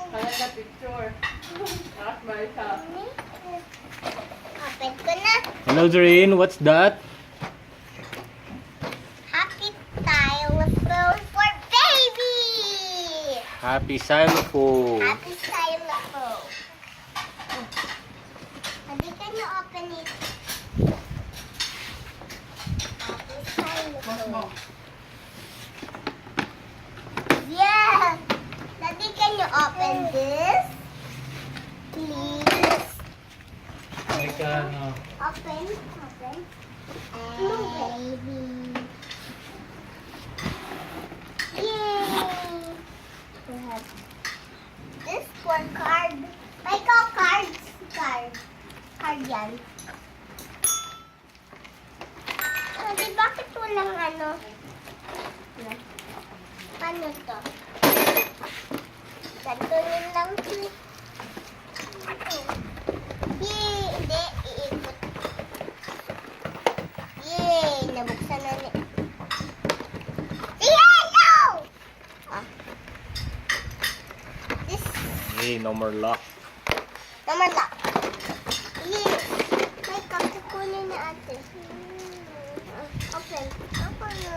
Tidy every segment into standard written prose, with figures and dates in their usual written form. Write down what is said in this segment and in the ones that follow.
Kaya na picture. Tapos ba isa? Open ko na. Hello, Doreen. What's that? Happy xylophone for baby! Happy xylophone. Happy xylophone. Hindi ka niyo open it. Happy xylophone. Yeah! Daddy, can you open this? Please. Open. Baby. Yay! We have this one card. May cards. Card yan. Sabi, bakit walang ano? Ano to? Gantunin lang siya. Yay! Hindi, iikot. Yay! Nabuksan na ni... Yellow! Ah. This... Hey, no more lock. Naman lang. Yay! May kakukunin na ate. Open. Open na.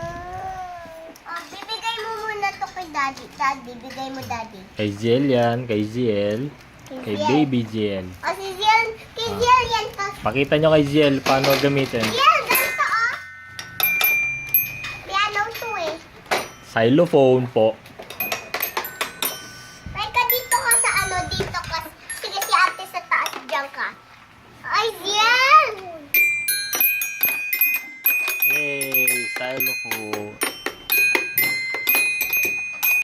Bibigay mo muna to kay daddy. Daddy, bigay mo daddy. Kay Ziel yan. Kay Ziel. Kay baby Ziel. O si Ziel, kay Ziel yan to. Pakita nyo kay Ziel paano gamitin. Ziel, ganito oh. Piano to eh. Xylophone po.